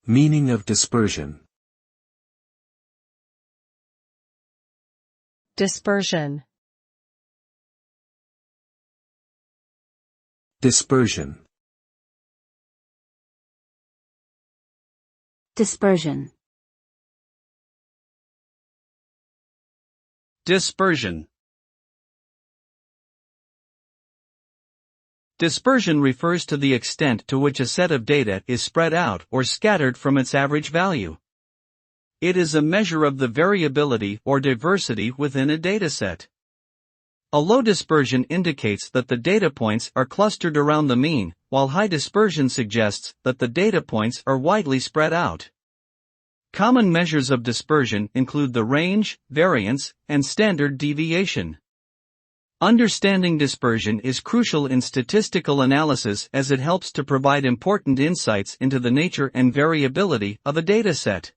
Meaning of dispersion. Dispersion. Dispersion. Dispersion. Dispersion. Dispersion refers to the extent to which a set of data is spread out or scattered from its average value. It is a measure of the variability or diversity within a dataset. A low dispersion indicates that the data points are clustered around the mean, while high dispersion suggests that the data points are widely spread out. Common measures of dispersion include the range, variance, and standard deviation. Understanding dispersion is crucial in statistical analysis as it helps to provide important insights into the nature and variability of a dataset.